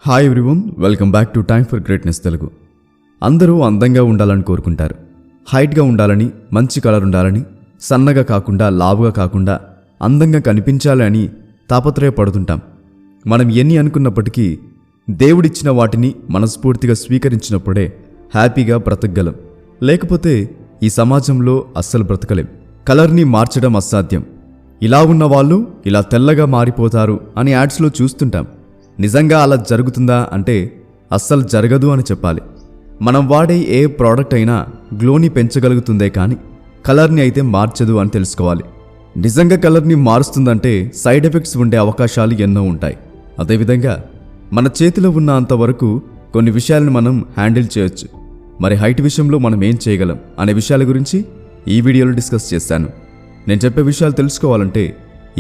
Hi everyone, welcome back to time for greatness Telugu. అందరూ అందంగా ఉండాలని కోరుకుంటారు. హైట్గా ఉండాలని, మంచి కలర్ ఉండాలని, సన్నగా కాకుండా లావుగా కాకుండా అందంగా కనిపించాలి అని తాపత్రయపడుతుంటాం. మనం ఎన్ని అనుకున్నప్పటికీ దేవుడిచ్చిన వాటిని మనస్ఫూర్తిగా స్వీకరించినప్పుడే హ్యాపీగా బ్రతకగలం. లేకపోతే ఈ సమాజంలో అస్సలు బ్రతకలేం. కలర్ని మార్చడం అసాధ్యం. ఇలా ఉన్న వాళ్ళు ఇలా తెల్లగా మారిపోతారు అని యాడ్స్లో చూస్తుంటాం. నిజంగా అలా జరుగుతుందా అంటే అస్సలు జరగదు అని చెప్పాలి. మనం వాడే ఏ ప్రోడక్ట్ అయినా గ్లోని పెంచగలుగుతుందే కానీ కలర్ని అయితే మార్చదు అని తెలుసుకోవాలి. నిజంగా కలర్ని మారుస్తుందంటే సైడ్ ఎఫెక్ట్స్ ఉండే అవకాశాలు ఎన్నో ఉంటాయి. అదేవిధంగా మన చేతిలో ఉన్న అంతవరకు కొన్ని విషయాలను మనం హ్యాండిల్ చేయొచ్చు. మరి హైట్ విషయంలో మనం ఏం చేయగలం అనే విషయాల గురించి ఈ వీడియోలో డిస్కస్ చేస్తాను. నేను చెప్పే విషయాలు తెలుసుకోవాలంటే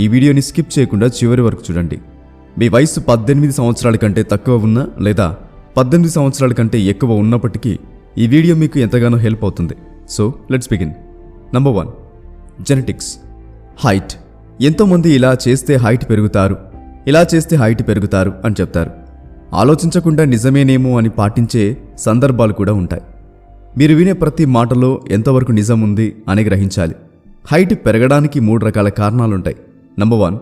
ఈ వీడియోని స్కిప్ చేయకుండా చివరి వరకు చూడండి. మీ వయసు 18 సంవత్సరాల కంటే తక్కువ ఉన్నా లేదా 18 సంవత్సరాల కంటే ఎక్కువ ఉన్నప్పటికీ ఈ వీడియో మీకు ఎంతగానో హెల్ప్ అవుతుంది. So let's begin. Number 1, genetics. Height. ఎంతోమంది ఇలా చేస్తే హైట్ పెరుగుతారు, ఇలా చేస్తే హైట్ పెరుగుతారు అని చెప్తారు. ఆలోచించకుండా నిజమేనేమో అని పాటించే సందర్భాలు కూడా ఉంటాయి. మీరు వినే ప్రతి మాటలో ఎంతవరకు నిజం ఉంది అని గ్రహించాలి. హైట్ పెరగడానికి 3 రకాల కారణాలుంటాయి. నంబర్ 1,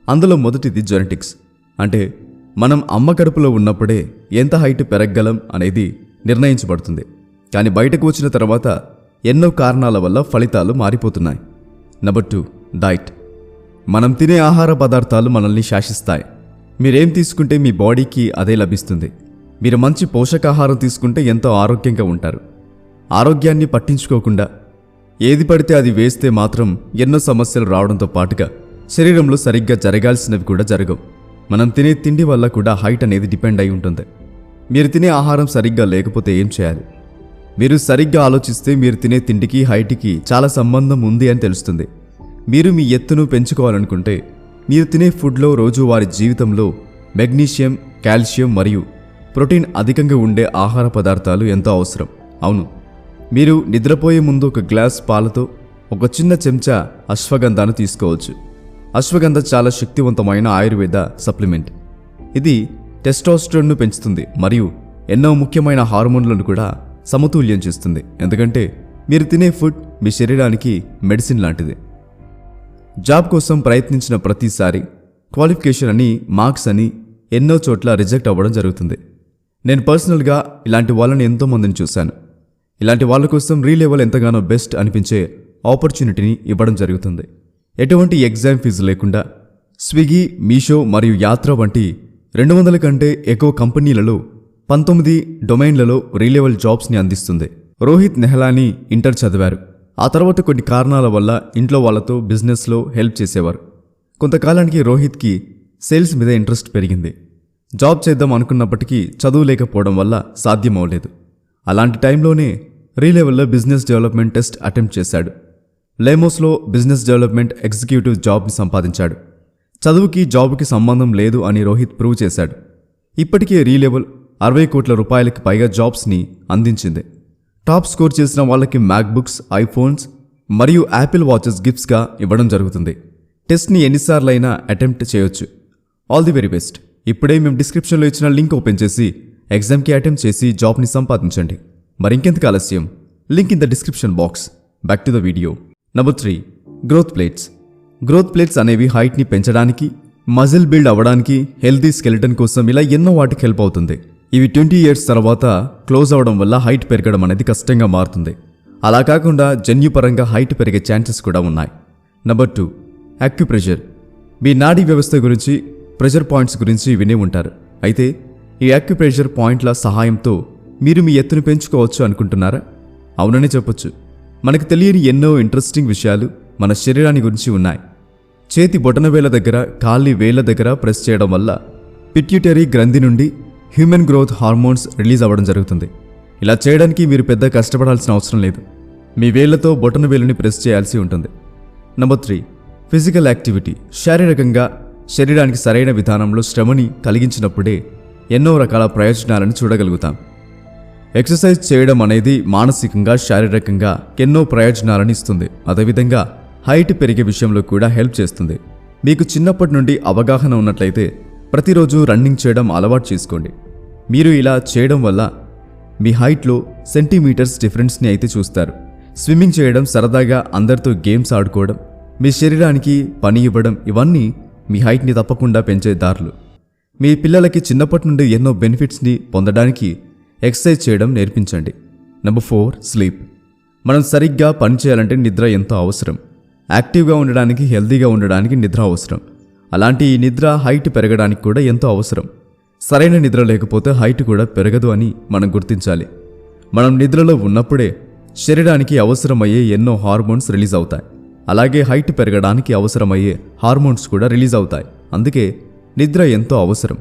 అందులో మొదటిది జెనెటిక్స్. అంటే మనం అమ్మ కడుపులో ఉన్నప్పుడే ఎంత హైట్ పెరగగలం అనేది నిర్ణయించబడుతుంది. కానీ బయటకు వచ్చిన తర్వాత ఎన్నో కారణాల వల్ల ఫలితాలు మారిపోతున్నాయి. Number 2, diet. మనం తినే ఆహార పదార్థాలు మనల్ని శాసిస్తాయి. మీరేం తీసుకుంటే మీ బాడీకి అదే లభిస్తుంది. మీరు మంచి పోషకాహారం తీసుకుంటే ఎంతో ఆరోగ్యంగా ఉంటారు. ఆరోగ్యాన్ని పట్టించుకోకుండా ఏది పడితే అది వేస్తే మాత్రం ఎన్నో సమస్యలు రావడంతో పాటుగా శరీరంలో సరిగ్గా జరగాల్సినవి కూడా జరగవు. మనం తినే తిండి వల్ల కూడా హైట్ అనేది డిపెండ్ అయి ఉంటుంది. మీరు తినే ఆహారం సరిగ్గా లేకపోతే ఏం చేయాలి? మీరు సరిగ్గా ఆలోచిస్తే మీరు తినే తిండికి హైట్కి చాలా సంబంధం ఉంది అని తెలుస్తుంది. మీరు మీ ఎత్తును పెంచుకోవాలనుకుంటే మీరు తినే ఫుడ్లో రోజువారీ జీవితంలో మెగ్నీషియం, కాల్షియం మరియు ప్రోటీన్ అధికంగా ఉండే ఆహార పదార్థాలు ఎంతో అవసరం. అవును, మీరు నిద్రపోయే ముందు ఒక గ్లాస్ పాలతో ఒక చిన్న చెంచా అశ్వగంధాను తీసుకోవచ్చు. అశ్వగంధ చాలా శక్తివంతమైన ఆయుర్వేద సప్లిమెంట్. ఇది టెస్టోస్టెరాన్ను పెంచుతుంది మరియు ఎన్నో ముఖ్యమైన హార్మోన్లను కూడా సమతుల్యం చేస్తుంది. ఎందుకంటే మీరు తినే ఫుడ్ మీ శరీరానికి మెడిసిన్ లాంటిది. జాబ్ కోసం ప్రయత్నించిన ప్రతిసారి క్వాలిఫికేషన్ అని, మార్క్స్ అని ఎన్నో చోట్ల రిజెక్ట్ అవ్వడం జరుగుతుంది. నేను పర్సనల్గా ఇలాంటి వాళ్ళని ఎంతోమందిని చూశాను. ఇలాంటి వాళ్ళ కోసం రీలెవెల్ ఎంతగానో బెస్ట్ అనిపించే ఆపర్చునిటీని ఇవ్వడం జరుగుతుంది. ఎటువంటి ఎగ్జామ్ ఫీజు లేకుండా స్విగ్గీ, మీషో మరియు యాత్ర వంటి 200 కంటే ఎక్కువ కంపెనీలలో 19 డొమైన్లలో రీలెవెల్ జాబ్స్ని అందిస్తుంది. రోహిత్ నెహ్లానీ ఇంటర్ చదివారు. ఆ తర్వాత కొన్ని కారణాల వల్ల ఇంట్లో వాళ్ళతో బిజినెస్లో హెల్ప్ చేసేవారు. కొంతకాలానికి రోహిత్కి సేల్స్ మీద ఇంట్రెస్ట్ పెరిగింది. జాబ్ చేద్దాం అనుకున్నప్పటికీ చదువు లేకపోవడం వల్ల సాధ్యమవలేదు. అలాంటి టైంలోనే రీలెవెల్లో బిజినెస్ డెవలప్మెంట్ టెస్ట్ అటెంప్ట్ చేశాడు. లేమోస్లో బిజినెస్ డెవలప్మెంట్ ఎగ్జిక్యూటివ్ జాబ్ని సంపాదించాడు. చదువుకి జాబ్కి సంబంధం లేదు అని రోహిత్ ప్రూవ్ చేశాడు. ఇప్పటికే రీలెవెల్ 60 కోట్ల రూపాయలకి పైగా జాబ్స్ని అందించింది. టాప్ స్కోర్ చేసిన వాళ్ళకి మ్యాక్బుక్స్, ఐఫోన్స్ మరియు యాపిల్ వాచెస్ గిఫ్ట్స్గా ఇవ్వడం జరుగుతుంది. టెస్ట్ని ఎన్నిసార్లైనా అటెంప్ట్ చేయొచ్చు. All the very best. ఇప్పుడే మేము డిస్క్రిప్షన్లో ఇచ్చిన లింక్ ఓపెన్ చేసి ఎగ్జామ్కి అటెంప్ట్ చేసి జాబ్ని సంపాదించండి. మరింకెందుకు ఆలస్యం? Link in the description box. Back to the video. Number 3, growth plates. Growth plates అనేవి హైట్ని పెంచడానికి, మజిల్ బిల్డ్ అవ్వడానికి, హెల్తీ స్కెలిటన్ కోసం ఇలా ఎన్నో వాటికి హెల్ప్ అవుతుంది. ఇవి 20 ఇయర్స్ తర్వాత క్లోజ్ అవ్వడం వల్ల హైట్ పెరగడం అనేది కష్టంగా మారుతుంది. అలా కాకుండా జన్యుపరంగా హైట్ పెరిగే ఛాన్సెస్ కూడా ఉన్నాయి. Number 2, acupressure. మీ నాడీ వ్యవస్థ గురించి, ప్రెషర్ పాయింట్స్ గురించి వినే ఉంటారు. అయితే ఈ యాక్యుప్రెషర్ పాయింట్ల సహాయంతో మీరు మీ ఎత్తును పెంచుకోవచ్చు అనుకుంటున్నారా? అవుననే చెప్పొచ్చు. మనకు తెలియని ఎన్నో ఇంట్రెస్టింగ్ విషయాలు మన శరీరాన్ని గురించి ఉన్నాయి. చేతి బొటనవేళ్ల దగ్గర, కాలి వేళ్ల దగ్గర ప్రెస్ చేయడం వల్ల పిట్యూటరీ గ్రంథి నుండి హ్యూమన్ గ్రోత్ హార్మోన్స్ రిలీజ్ అవ్వడం జరుగుతుంది. ఇలా చేయడానికి మీరు పెద్ద కష్టపడాల్సిన అవసరం లేదు. మీ వేళ్లతో బొటనవేలుని ప్రెస్ చేయాల్సి ఉంటుంది. Number 3, physical activity. శారీరకంగా శరీరానికి సరైన విధానంలో శ్రమని కలిగించినప్పుడే ఎన్నో రకాల ప్రయోజనాలను చూడగలుగుతాం. ఎక్సర్సైజ్ చేయడం అనేది మానసికంగా, శారీరకంగా ఎన్నో ప్రయోజనాలను ఇస్తుంది. అదేవిధంగా హైట్ పెరిగే విషయంలో కూడా హెల్ప్ చేస్తుంది. మీకు చిన్నప్పటి నుండి అవగాహన ఉన్నట్లయితే ప్రతిరోజు రన్నింగ్ చేయడం అలవాటు చేసుకోండి. మీరు ఇలా చేయడం వల్ల మీ హైట్లో సెంటీమీటర్స్ డిఫరెన్స్ని అయితే చూస్తారు. స్విమ్మింగ్ చేయడం, సరదాగా అందరితో గేమ్స్ ఆడుకోవడం, మీ శరీరానికి పని ఇవ్వడం, ఇవన్నీ మీ హైట్ని తప్పకుండా పెంచే దారులు. మీ పిల్లలకి చిన్నప్పటి నుండి ఎన్నో బెనిఫిట్స్ని పొందడానికి ఎక్సర్సైజ్ చేయడం నేర్పించండి. Number 4, sleep. మనం సరిగ్గా పని చేయాలంటే నిద్ర ఎంతో అవసరం. యాక్టివ్గా ఉండడానికి, హెల్తీగా ఉండడానికి నిద్ర అవసరం. అలాంటి ఈ నిద్ర హైట్ పెరగడానికి కూడా ఎంతో అవసరం. సరైన నిద్ర లేకపోతే హైట్ కూడా పెరగదు అని మనం గుర్తించాలి. మనం నిద్రలో ఉన్నప్పుడే శరీరానికి అవసరమయ్యే ఎన్నో హార్మోన్స్ రిలీజ్ అవుతాయి. అలాగే హైట్ పెరగడానికి అవసరమయ్యే హార్మోన్స్ కూడా రిలీజ్ అవుతాయి. అందుకే నిద్ర ఎంతో అవసరం.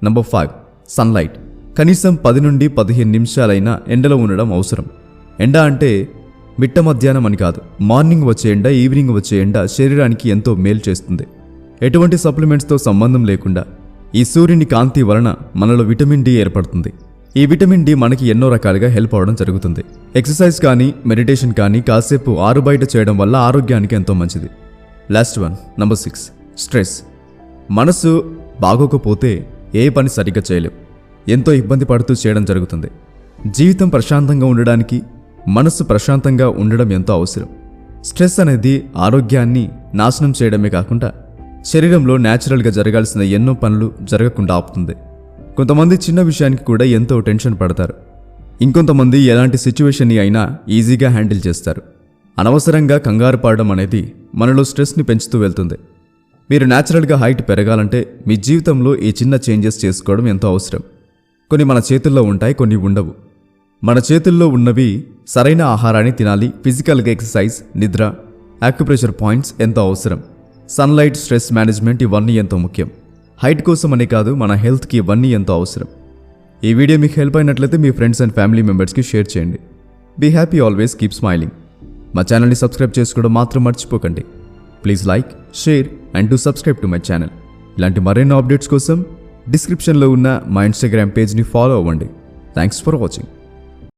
Number 5, sunlight. కనీసం 10 నుండి 15 నిమిషాలైనా ఎండలో ఉండడం అవసరం. ఎండ అంటే మిట్ట మధ్యాహ్నం అని కాదు. మార్నింగ్ వచ్చే ఎండ, ఈవినింగ్ వచ్చే ఎండ శరీరానికి ఎంతో మేలు చేస్తుంది. ఎటువంటి సప్లిమెంట్స్తో సంబంధం లేకుండా ఈ సూర్యుని కాంతి వలన మనలో విటమిన్ డి ఏర్పడుతుంది. ఈ విటమిన్ డి మనకి ఎన్నో రకాలుగా హెల్ప్ అవ్వడం జరుగుతుంది. ఎక్సర్సైజ్ కానీ, మెడిటేషన్ కానీ కాసేపు ఆరు బయట చేయడం వల్ల ఆరోగ్యానికి ఎంతో మంచిది. Last one, number 6, stress. మనసు బాగోకపోతే ఏ పని సరిగ్గా చేయలేం. ఎంతో ఇబ్బంది పడుతూ చేయడం జరుగుతుంది. జీవితం ప్రశాంతంగా ఉండడానికి మనసు ప్రశాంతంగా ఉండడం ఎంతో అవసరం. స్ట్రెస్ అనేది ఆరోగ్యాన్ని నాశనం చేయడమే కాకుండా శరీరంలో న్యాచురల్గా జరగాల్సిన ఎన్నో పనులు జరగకుండా ఆపుతుంది. కొంతమంది చిన్న విషయానికి కూడా ఎంతో టెన్షన్ పడతారు. ఇంకొంతమంది ఎలాంటి సిచ్యువేషన్ని అయినా ఈజీగా హ్యాండిల్ చేస్తారు. అనవసరంగా కంగారు పడడం అనేది మనలో స్ట్రెస్ని పెంచుతూ వెళ్తుంది. మీరు న్యాచురల్గా హైట్ పెరగాలంటే మీ జీవితంలో ఈ చిన్న చేంజెస్ చేసుకోవడం ఎంతో అవసరం. కొన్ని మన చేతుల్లో ఉంటాయి, కొన్ని ఉండవు. మన చేతుల్లో ఉన్నవి సరైన ఆహారాన్ని తినాలి, ఫిజికల్గా ఎక్సర్సైజ్, నిద్ర, యాక్యుప్రెషర్ పాయింట్స్ ఎంతో అవసరం. సన్లైట్, స్ట్రెస్ మేనేజ్మెంట్ ఇవన్నీ ఎంతో ముఖ్యం. హైట్ కోసం అనే కాదు, మన హెల్త్కి ఇవన్నీ ఎంతో అవసరం. ఈ వీడియో మీకు హెల్ప్ అయినట్లయితే మీ ఫ్రెండ్స్ అండ్ ఫ్యామిలీ మెంబర్స్కి షేర్ చేయండి. Be happy, always keep smiling. మా ఛానల్ని సబ్స్క్రైబ్ చేసుకోవడం మాత్రం మర్చిపోకండి. Please like, share and do subscribe to my channel. ఇలాంటి మరెన్నో అప్డేట్స్ కోసం డిస్క్రిప్షన్లో ఉన్న మా ఇన్స్టాగ్రామ్ పేజ్ని ఫాలో అవ్వండి. Thanks for watching.